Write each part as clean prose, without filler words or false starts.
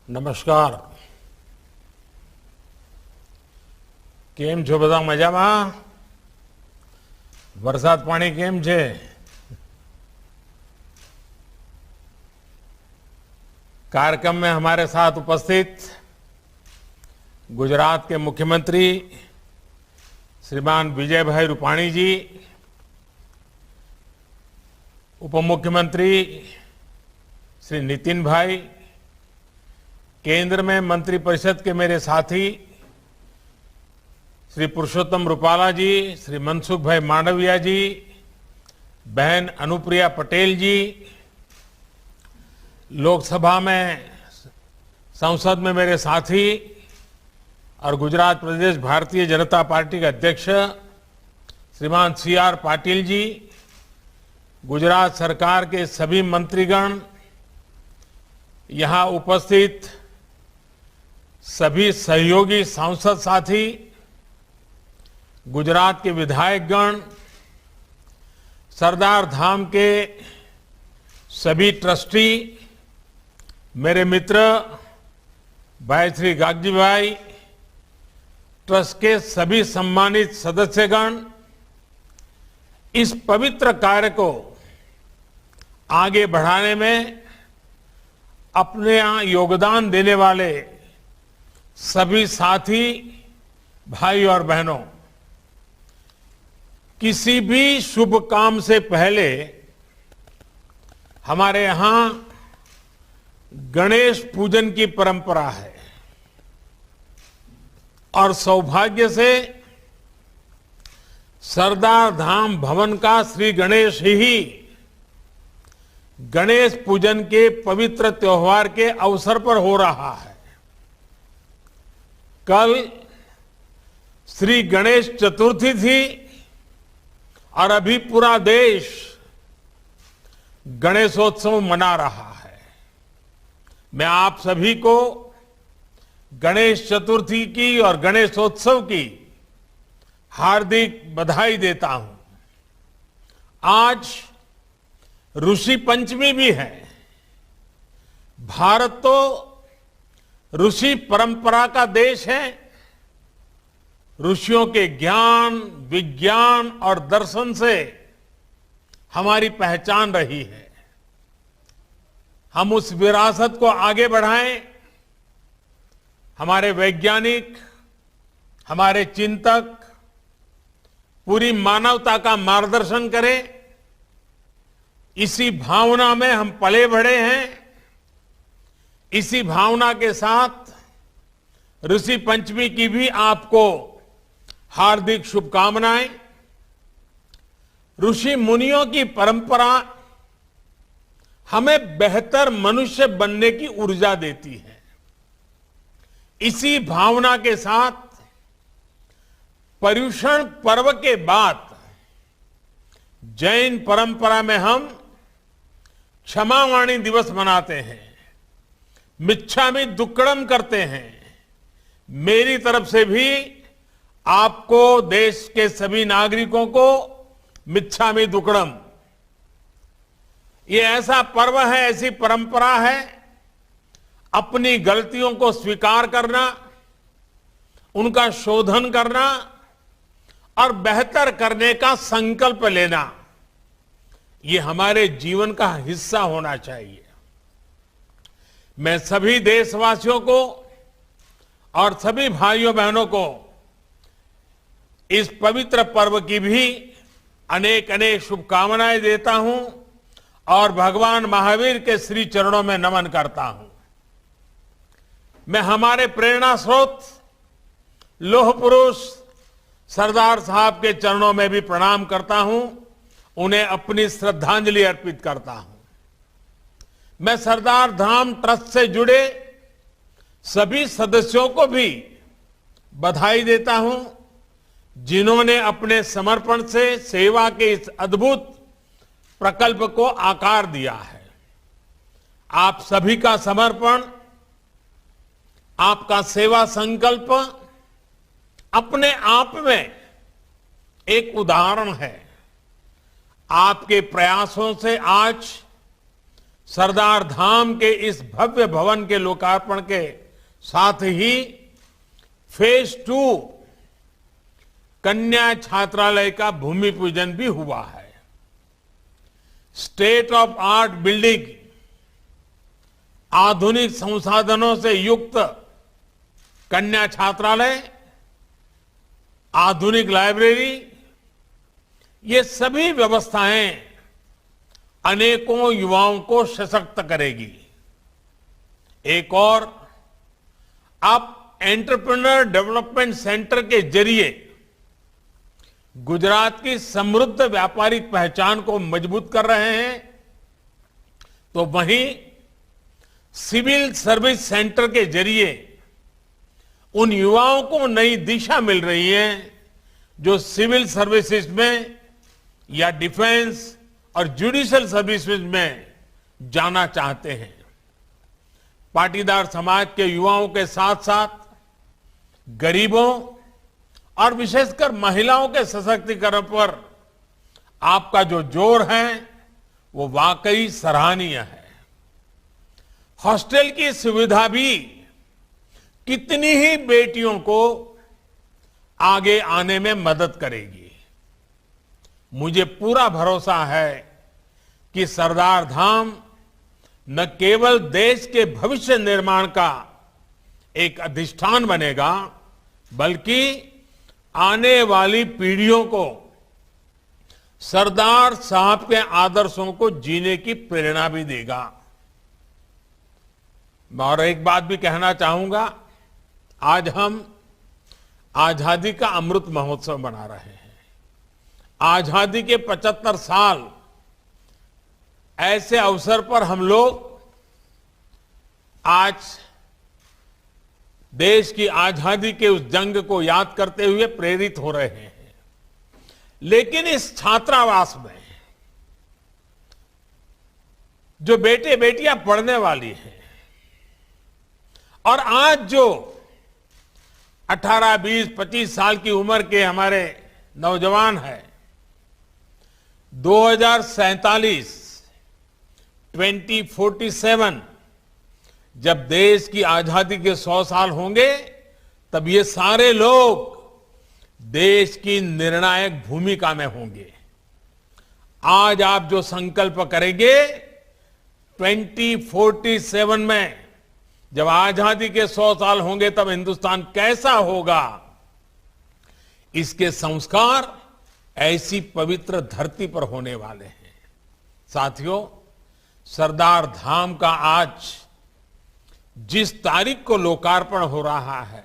નમસ્કાર. કેમ છો બધા? મજામાં? વરસાદ પાણી કેમ છે? कार्यक्रम में हमारे साथ उपस्थित गुजरात के मुख्यमंत्री श्रीमान विजय भाई रूपाणी जी, उप मुख्यमंत्री श्री नितिन भाई, केंद्र में मंत्रिपरिषद के मेरे साथी श्री पुरुषोत्तम रूपाला जी, श्री मनसुख भाई मांडविया जी, बहन अनुप्रिया पटेल जी, लोकसभा में संसद में मेरे साथी और गुजरात प्रदेश भारतीय जनता पार्टी के अध्यक्ष श्रीमान CR पाटिल जी, गुजरात सरकार के सभी मंत्रीगण, यहाँ उपस्थित सभी सहयोगी सांसद साथी, गुजरात के विधायकगण, सरदार धाम के सभी ट्रस्टी, मेरे मित्र भाई श्री गागजी भाई, ट्रस्ट के सभी सम्मानित सदस्यगण, इस पवित्र कार्य को आगे बढ़ाने में अपने यहाँ योगदान देने वाले सभी साथी भाई और बहनों, किसी भी शुभ काम से पहले हमारे यहाँ गणेश पूजन की परंपरा है और सौभाग्य से सरदार धाम भवन का श्री गणेश ही गणेश पूजन के पवित्र त्योहार के अवसर पर हो रहा है। कल श्री गणेश चतुर्थी थी और अभी पूरा देश गणेशोत्सव मना रहा है। मैं आप सभी को गणेश चतुर्थी की और गणेशोत्सव की हार्दिक बधाई देता हूं। आज ऋषि पंचमी भी है। भारत तो ऋषि परंपरा का देश है। ऋषियों के ज्ञान, विज्ञान और दर्शन से हमारी पहचान रही है। हम उस विरासत को आगे बढ़ाएं। हमारे वैज्ञानिक, हमारे चिंतक पूरी मानवता का मार्गदर्शन करें। इसी भावना में हम पले बढ़े हैं। इसी भावना के साथ ऋषि पंचमी की भी आपको हार्दिक शुभकामनाएं। ऋषि मुनियों की परंपरा हमें बेहतर मनुष्य बनने की ऊर्जा देती है। इसी भावना के साथ पर्युषण पर्व के बाद जैन परंपरा में हम क्षमावाणी दिवस मनाते हैं, मिच्छामि दुक्कड़म करते हैं। मेरी तरफ से भी आपको, देश के सभी नागरिकों को मिच्छामि दुक्कड़म। ये ऐसा पर्व है, ऐसी परंपरा है, अपनी गलतियों को स्वीकार करना, उनका शोधन करना और बेहतर करने का संकल्प लेना, ये हमारे जीवन का हिस्सा होना चाहिए। मैं सभी देशवासियों को और सभी भाइयों बहनों को इस पवित्र पर्व की भी अनेक अनेक शुभकामनाएं देता हूं और भगवान महावीर के श्री चरणों में नमन करता हूं। मैं हमारे प्रेरणा स्रोत लौह पुरुष सरदार साहब के चरणों में भी प्रणाम करता हूं, उन्हें अपनी श्रद्धांजलि अर्पित करता हूं। मैं सरदार धाम ट्रस्ट से जुड़े सभी सदस्यों को भी बधाई देता हूं, जिन्होंने अपने समर्पण से सेवा के इस अद्भुत प्रकल्प को आकार दिया है। आप सभी का समर्पण, आपका सेवा संकल्प अपने आप में एक उदाहरण है। आपके प्रयासों से आज सरदार धाम के इस भव्य भवन के लोकार्पण के साथ ही फेज 2 कन्या छात्रालय का भूमि पूजन भी हुआ है। स्टेट ऑफ आर्ट बिल्डिंग, आधुनिक संसाधनों से युक्त कन्या छात्रालय, आधुनिक लाइब्रेरी, ये सभी व्यवस्थाएं अनेकों युवाओं को सशक्त करेगी। एक और, आप एंटरप्रेन्योर डेवलपमेंट सेंटर के जरिए गुजरात की समृद्ध व्यापारिक पहचान को मजबूत कर रहे हैं, तो वहीं सिविल सर्विस सेंटर के जरिए उन युवाओं को नई दिशा मिल रही है जो सिविल सर्विसेज में या डिफेंस और जुडिशियल सर्विसेज में जाना चाहते हैं। पाटीदार समाज के युवाओं के साथ साथ गरीबों और विशेषकर महिलाओं के सशक्तिकरण पर आपका जो जोर है वो वाकई सराहनीय है। हॉस्टल की सुविधा भी कितनी ही बेटियों को आगे आने में मदद करेगी। मुझे पूरा भरोसा है कि सरदार धाम न केवल देश के भविष्य निर्माण का एक अधिष्ठान बनेगा, बल्कि आने वाली पीढ़ियों को सरदार साहब के आदर्शों को जीने की प्रेरणा भी देगा। और एक बात भी कहना चाहूंगा, आज हम आजादी का अमृत महोत्सव मना रहे हैं। आजादी के 75 साल, ऐसे अवसर पर हम लोग आज देश की आजादी के उस जंग को याद करते हुए प्रेरित हो रहे हैं। लेकिन इस छात्रावास में जो बेटे बेटियां पढ़ने वाली हैं और आज जो 18, 20, 25 साल की उम्र के हमारे नौजवान हैं, 2047 2047 जब देश की आजादी के 100 साल होंगे, तब ये सारे लोग देश की निर्णायक भूमिका में होंगे। आज आप जो संकल्प करेंगे 2047 में जब आजादी के 100 साल होंगे, तब हिंदुस्तान कैसा होगा, इसके संस्कार ऐसी पवित्र धरती पर होने वाले हैं। साथियों, सरदार धाम का आज जिस तारीख को लोकार्पण हो रहा है,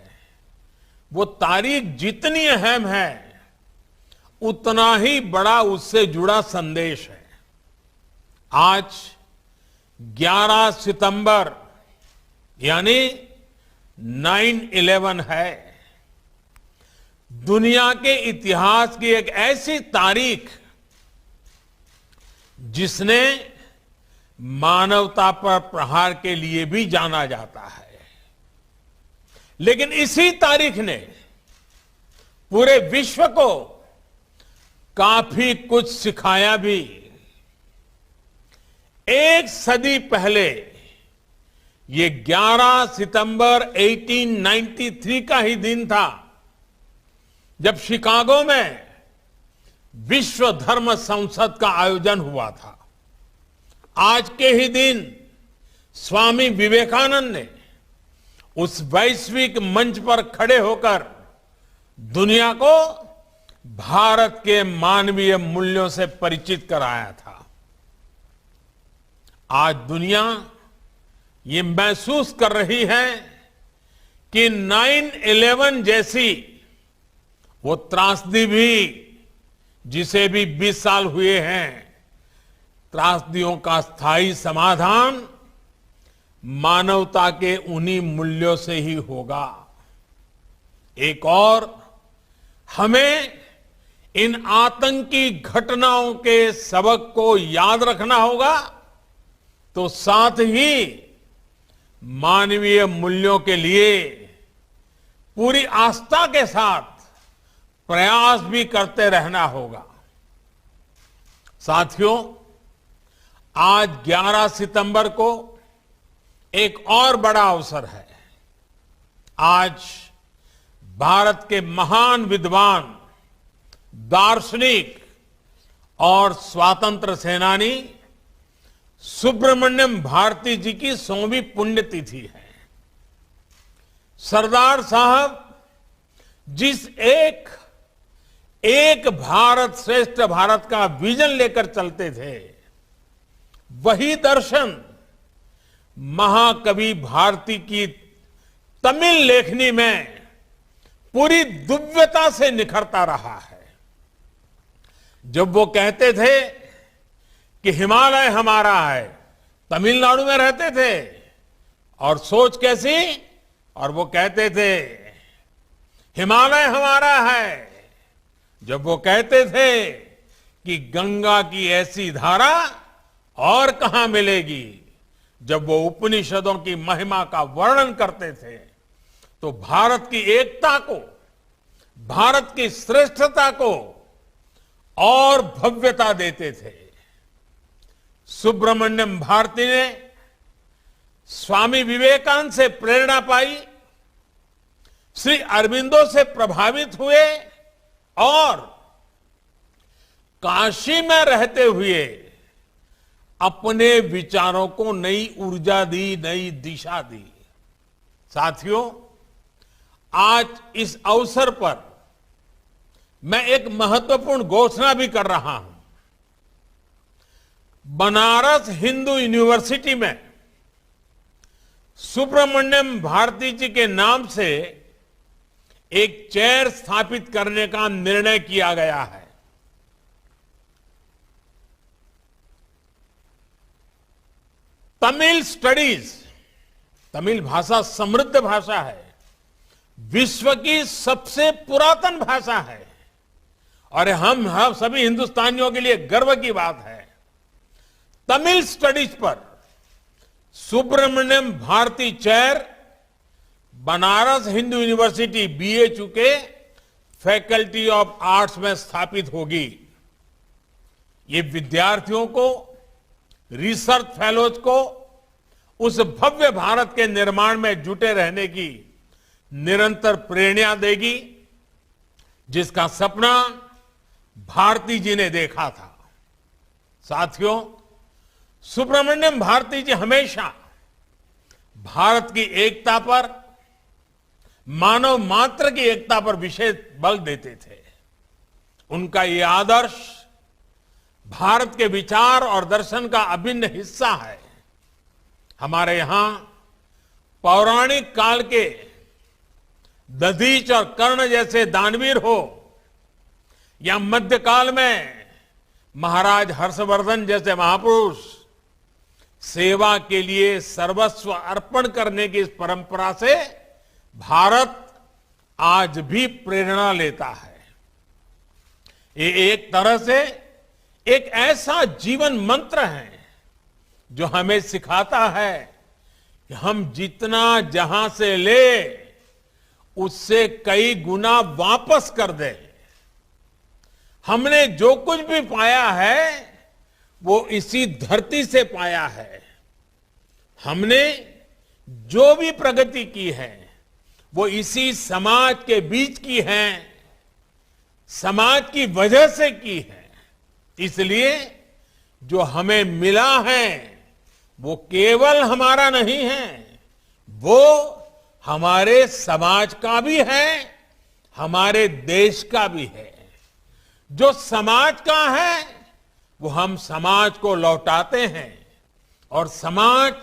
वो तारीख जितनी अहम है, उतना ही बड़ा उससे जुड़ा संदेश है। आज 11 सितंबर यानी 9/11 है। दुनिया के इतिहास की एक ऐसी तारीख जिसने मानवता पर प्रहार के लिए भी जाना जाता है। लेकिन इसी तारीख ने पूरे विश्व को काफी कुछ सिखाया भी। एक सदी पहले ये 11 सितंबर 1893 का ही दिन था जब शिकागो में विश्व धर्म संसद का आयोजन हुआ था। आज के ही दिन स्वामी विवेकानंद ने उस वैश्विक मंच पर खड़े होकर दुनिया को भारत के मानवीय मूल्यों से परिचित कराया था। आज दुनिया ये महसूस कर रही है कि 9/11 जैसी वो त्रासदी भी, जिसे भी 20 साल हुए हैं, त्रासदियों का स्थायी समाधान मानवता के उन्हीं मूल्यों से ही होगा। एक और, हमें इन आतंकी घटनाओं के सबक को याद रखना होगा, तो साथ ही मानवीय मूल्यों के लिए पूरी आस्था के साथ प्रयास भी करते रहना होगा। साथियों, आज 11 सितंबर को एक और बड़ा अवसर है। आज भारत के महान विद्वान, दार्शनिक और स्वातंत्र सेनानी सुब्रमण्यम भारती जी की 100वीं पुण्यतिथि है। सरदार साहब जिस एक भारत श्रेष्ठ भारत का विजन लेकर चलते थे, वही दर्शन महाकवि भारती की तमिल लेखनी में पूरी दिव्यता से निखरता रहा है। जब वो कहते थे कि हिमालय हमारा है, तमिलनाडु में रहते थे, और सोच कैसी, और वो कहते थे हिमालय हमारा है, जब वो कहते थे कि गंगा की ऐसी धारा और कहां मिलेगी, जब वो उपनिषदों की महिमा का वर्णन करते थे, तो भारत की एकता को, भारत की श्रेष्ठता को और भव्यता देते थे। सुब्रमण्यम भारती ने स्वामी विवेकानंद से प्रेरणा पाई, श्री अरविंदो से प्रभावित हुए और काशी में रहते हुए अपने विचारों को नई ऊर्जा दी, नई दिशा दी। साथियों, आज इस अवसर पर मैं एक महत्वपूर्ण घोषणा भी कर रहा हूं। बनारस हिंदू यूनिवर्सिटी में सुब्रमण्यम भारती जी के नाम से एक चेयर स्थापित करने का निर्णय किया गया है। तमिल स्टडीज, तमिल भाषा समृद्ध भाषा है, विश्व की सबसे पुरातन भाषा है, और हम सभी हिंदुस्तानियों के लिए गर्व की बात है। तमिल स्टडीज पर Subramania Bharati chair Banaras Hindu university BHU के फैकल्टी ऑफ आर्ट्स में स्थापित होगी। ये विद्यार्थियों को, रिसर्च फेलोज को उस भव्य भारत के निर्माण में जुटे रहने की निरंतर प्रेरणा देगी, जिसका सपना भारती जी ने देखा था। साथियों, सुब्रमण्यम भारती जी हमेशा भारत की एकता पर, मानव मात्र की एकता पर विशेष बल देते थे। उनका ये आदर्श भारत के विचार और दर्शन का अभिन्न हिस्सा है। हमारे यहां पौराणिक काल के दधीच और कर्ण जैसे दानवीर हो, या मध्यकाल में महाराज हर्षवर्धन जैसे महापुरुष, सेवा के लिए सर्वस्व अर्पण करने की इस परंपरा से भारत आज भी प्रेरणा लेता है। ये एक तरह से एक ऐसा जीवन मंत्र है जो हमें सिखाता है कि हम जितना जहां से ले, उससे कई गुना वापस कर दें। हमने जो कुछ भी पाया है वो इसी धरती से पाया है। हमने जो भी प्रगति की है वो इसी समाज के बीच की है, समाज की वजह से की है। इसलिए जो हमें मिला है वो केवल हमारा नहीं है, वो हमारे समाज का भी है, हमारे देश का भी है। जो समाज का है वो हम समाज को लौटाते हैं, और समाज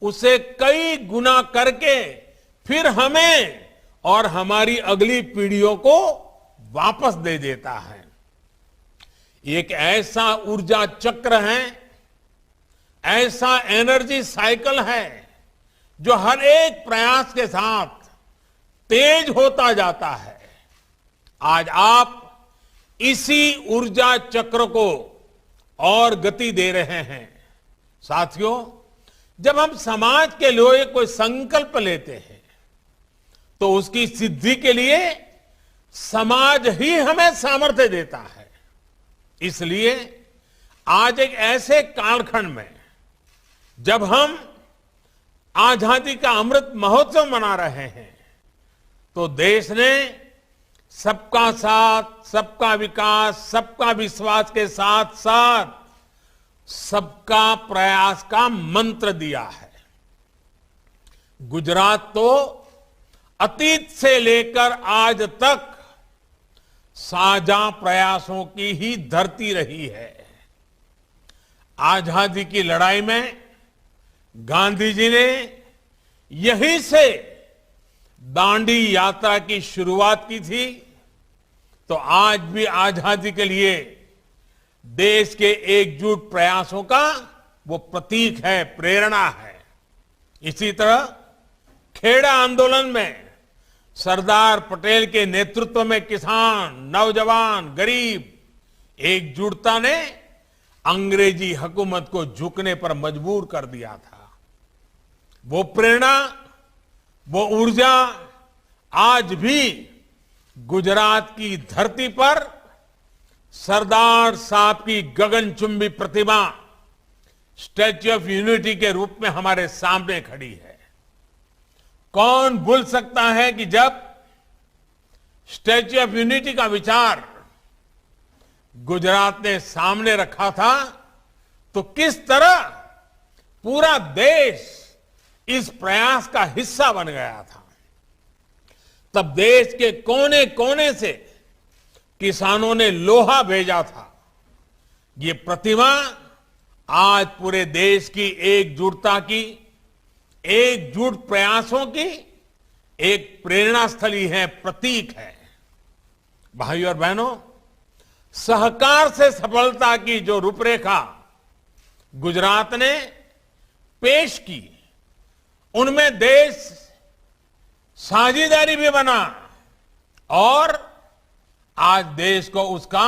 उसे कई गुना करके फिर हमें और हमारी अगली पीढ़ियों को वापस दे देता है। एक ऐसा ऊर्जा चक्र है, ऐसा एनर्जी साइकिल है जो हर एक प्रयास के साथ तेज होता जाता है। आज आप इसी ऊर्जा चक्र को और गति दे रहे हैं। साथियों, जब हम समाज के लिए कोई संकल्प लेते हैं तो उसकी सिद्धि के लिए समाज ही हमें सामर्थ्य देता है। इसलिए आज एक ऐसे कालखंड में जब हम आजादी का अमृत महोत्सव मना रहे हैं तो देश ने सबका साथ, सबका विकास, सबका विश्वास के साथ साथ सबका प्रयास का मंत्र दिया है। गुजरात तो अतीत से लेकर आज तक साझा प्रयासों की ही धरती रही है। आजादी की लड़ाई में गांधी जी ने यहीं से दांडी यात्रा की शुरुआत की थी, तो आज भी आजादी के लिए देश के एकजुट प्रयासों का वो प्रतीक है, प्रेरणा है। इसी तरह खेड़ा आंदोलन में सरदार पटेल के नेतृत्व में किसान, नौजवान, गरीब एकजुटता ने अंग्रेजी हुकूमत को झुकने पर मजबूर कर दिया था। वो प्रेरणा, वो ऊर्जा आज भी गुजरात की धरती पर सरदार साहब की गगनचुंबी प्रतिमा स्टैच्यू ऑफ यूनिटी के रूप में हमारे सामने खड़ी है। कौन भूल सकता है कि जब स्टैच्यू ऑफ यूनिटी का विचार गुजरात ने सामने रखा था तो किस तरह पूरा देश इस प्रयास का हिस्सा बन गया था। तब देश के कोने कोने से किसानों ने लोहा भेजा था। ये प्रतिमा आज पूरे देश की एकजुटता की, एकजुट प्रयासों की एक प्रेरणा स्थली है, प्रतीक है। भाइयों और बहनों, सहकार से सफलता की जो रूपरेखा गुजरात ने पेश की, उनमें देश साझेदारी भी बना और आज देश को उसका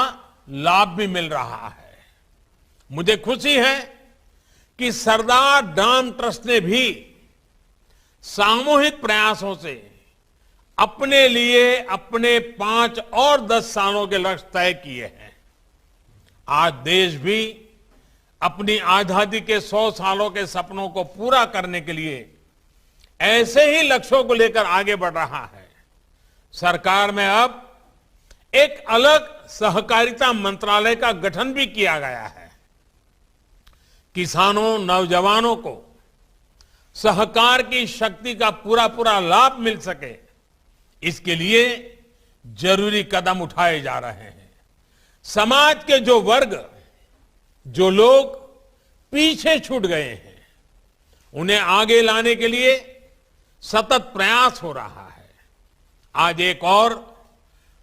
लाभ भी मिल रहा है। मुझे खुशी है कि सरदार डाम ट्रस्ट ने भी सामूहिक प्रयासों से अपने लिए अपने 5 और 10 सालों के लक्ष्य तय किए हैं। आज देश भी अपनी आजादी के 100 सालों के सपनों को पूरा करने के लिए ऐसे ही लक्ष्यों को लेकर आगे बढ़ रहा है। सरकार में अब एक अलग सहकारिता मंत्रालय का गठन भी किया गया है। किसानों, नौजवानों को सहकार की शक्ति का पूरा पूरा लाभ मिल सके, इसके लिए जरूरी कदम उठाए जा रहे हैं। समाज के जो वर्ग, जो लोग पीछे छूट गए हैं, उन्हें आगे लाने के लिए सतत प्रयास हो रहा है। आज एक और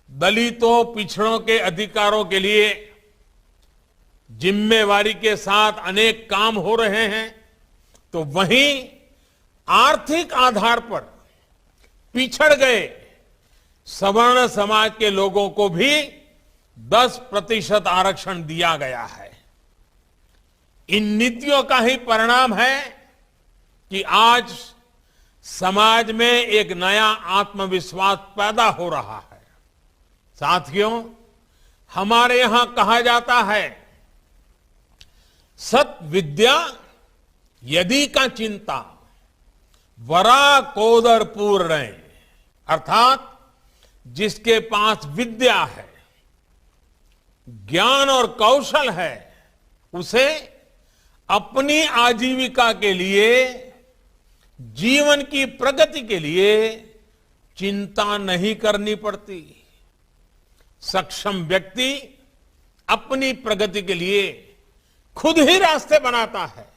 दलितों, पिछड़ों के अधिकारों के लिए जिम्मेवारी के साथ अनेक काम हो रहे हैं, तो वहीं आर्थिक आधार पर पिछड़ गए सवर्ण समाज के लोगों को भी 10% आरक्षण दिया गया है। इन नीतियों का ही परिणाम है कि आज समाज में एक नया आत्मविश्वास पैदा हो रहा है। साथियों, हमारे यहां कहा जाता है, सत विद्या यदि का चिंता वरा कोदर पूर्ण, अर्थात जिसके पास विद्या है, ज्ञान और कौशल है, उसे अपनी आजीविका के लिए, जीवन की प्रगति के लिए चिंता नहीं करनी पड़ती। सक्षम व्यक्ति अपनी प्रगति के लिए खुद ही रास्ते बनाता है।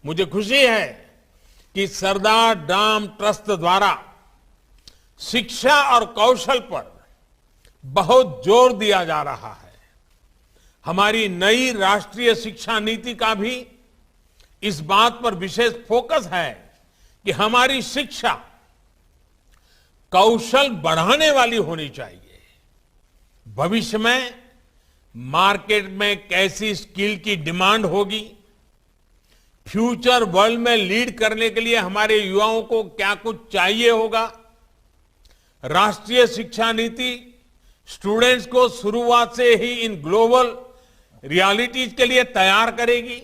मुझे खुशी है कि सरदार डाम ट्रस्ट द्वारा शिक्षा और कौशल पर बहुत जोर दिया जा रहा है। हमारी नई राष्ट्रीय शिक्षा नीति का भी इस बात पर विशेष फोकस है कि हमारी शिक्षा कौशल बढ़ाने वाली होनी चाहिए। भविष्य में मार्केट में कैसी स्किल की डिमांड होगी, फ्यूचर वर्ल्ड में लीड करने के लिए हमारे युवाओं को क्या कुछ चाहिए होगा, राष्ट्रीय शिक्षा नीति स्टूडेंट्स को शुरुआत से ही इन ग्लोबल रियलिटीज के लिए तैयार करेगी।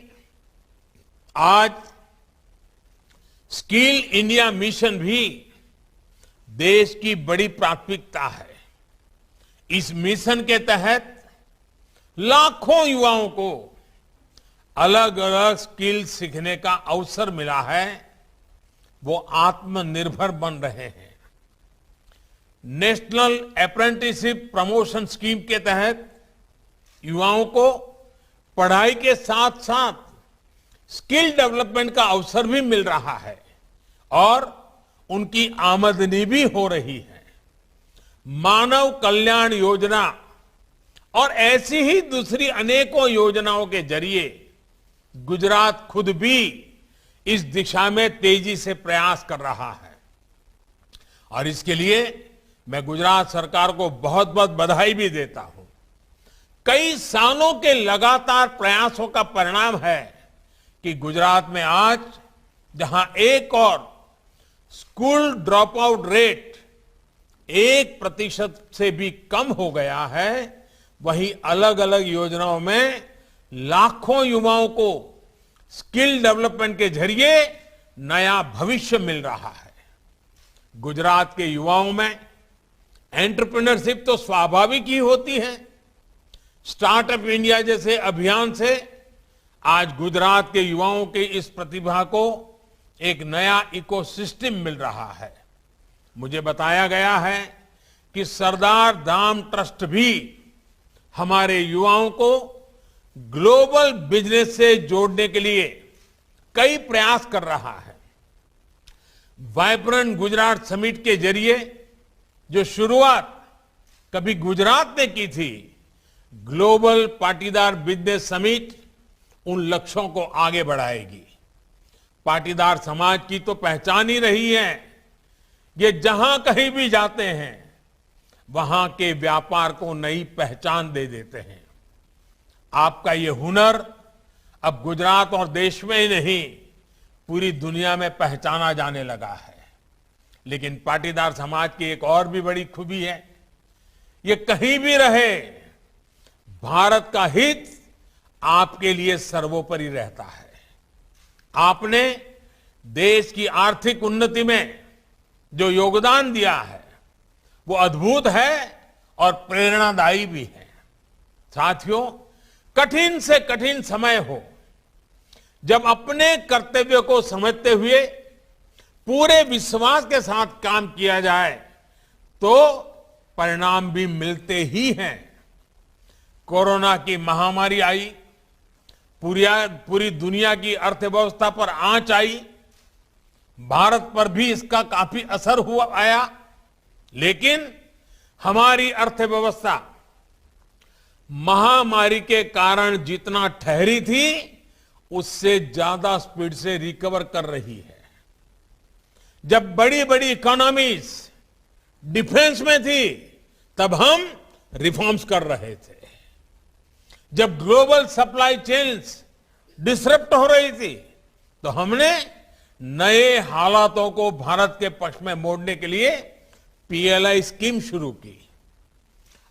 आज स्किल इंडिया मिशन भी देश की बड़ी प्राथमिकता है। इस मिशन के तहत लाखों युवाओं को अलग अलग स्किल सीखने का अवसर मिला है। वो आत्मनिर्भर बन रहे हैं। नेशनल अप्रेंटिसशिप प्रमोशन स्कीम के तहत युवाओं को पढ़ाई के साथ साथ स्किल डेवलपमेंट का अवसर भी मिल रहा है और उनकी आमदनी भी हो रही है। मानव कल्याण योजना और ऐसी ही दूसरी अनेकों योजनाओं के जरिए गुजरात खुद भी इस दिशा में तेजी से प्रयास कर रहा है और इसके लिए मैं गुजरात सरकार को बहुत बहुत बधाई भी देता हूं। कई सालों के लगातार प्रयासों का परिणाम है कि गुजरात में आज जहां एक और स्कूल ड्रॉप आउट रेट 1% से भी कम हो गया है, वहीं अलग अलग योजनाओं में लाखों युवाओं को स्किल डेवलपमेंट के जरिए नया भविष्य मिल रहा है। गुजरात के युवाओं में एंटरप्रेन्योरशिप तो स्वाभाविक ही होती है। स्टार्टअप इंडिया जैसे अभियान से आज गुजरात के युवाओं की इस प्रतिभा को एक नया इकोसिस्टम मिल रहा है। मुझे बताया गया है कि सरदार धाम ट्रस्ट भी हमारे युवाओं को ग्लोबल बिजनेस से जोड़ने के लिए कई प्रयास कर रहा है। वाइब्रेंट गुजरात समिट के जरिए जो शुरुआत कभी गुजरात ने की थी, ग्लोबल पाटीदार बिजनेस समिट उन लक्ष्यों को आगे बढ़ाएगी। पाटीदार समाज की तो पहचान ही रही है। ये जहां कहीं भी जाते हैं वहां के व्यापार को नई पहचान दे देते हैं। आपका ये हुनर अब गुजरात और देश में ही नहीं, पूरी दुनिया में पहचाना जाने लगा है। लेकिन पाटीदार समाज की एक और भी बड़ी खूबी है, ये कहीं भी रहे भारत का हित आपके लिए सर्वोपरि रहता है। आपने देश की आर्थिक उन्नति में जो योगदान दिया है वो अद्भुत है और प्रेरणादायी भी है। साथियों, कठिन से कठिन समय हो, जब अपने कर्तव्य को समझते हुए पूरे विश्वास के साथ काम किया जाए तो परिणाम भी मिलते ही हैं। कोरोना की महामारी आई, पूरी दुनिया की अर्थव्यवस्था पर आंच आई, भारत पर भी इसका काफी असर हुआ आया, लेकिन हमारी अर्थव्यवस्था महामारी के कारण जितना ठहरी थी उससे ज्यादा स्पीड से रिकवर कर रही है। जब बड़ी बड़ी इकोनॉमीज डिफेंस में थी तब हम रिफॉर्म्स कर रहे थे। जब ग्लोबल सप्लाई चेन्स डिसरप्ट हो रही थी तो हमने नए हालातों को भारत के पक्ष में मोड़ने के लिए पीएलआई स्कीम शुरू की।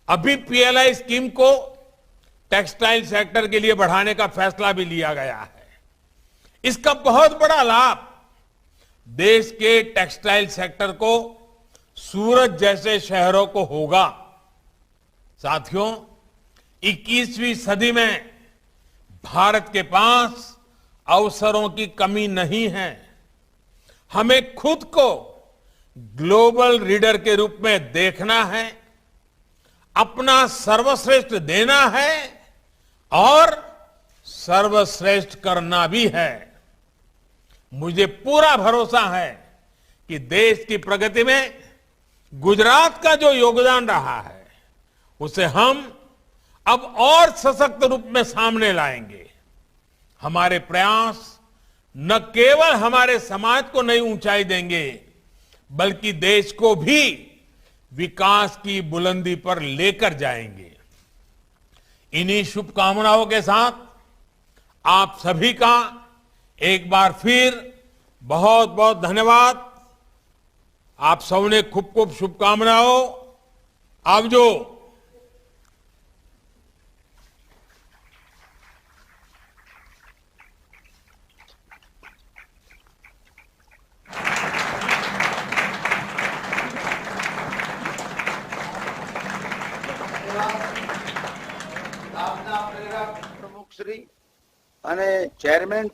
अभी पीएलआई स्कीम को टेक्सटाइल सेक्टर के लिए बढ़ाने का फैसला भी लिया गया है। इसका बहुत बड़ा लाभ देश के टेक्सटाइल सेक्टर को, सूरत जैसे शहरों को होगा। साथियों, 21वीं सदी में भारत के पास अवसरों की कमी नहीं है। हमें खुद को ग्लोबल लीडर के रूप में देखना है, अपना सर्वश्रेष्ठ देना है और सर्वश्रेष्ठ करना भी है। मुझे पूरा भरोसा है कि देश की प्रगति में गुजरात का जो योगदान रहा है उसे हम अब और सशक्त रूप में सामने लाएंगे। हमारे प्रयास न केवल हमारे समाज को नई ऊंचाई देंगे बल्कि देश को भी विकास की बुलंदी पर लेकर जाएंगे। इन्हीं शुभकामनाओं के साथ आप सभी का एक बार फिर बहुत बहुत धन्यवाद। आप सबने खूब खूब शुभकामनाओं। आप जो સ્થાપના પ્રેરક પ્રમુખ શ્રી અને ચેરમેન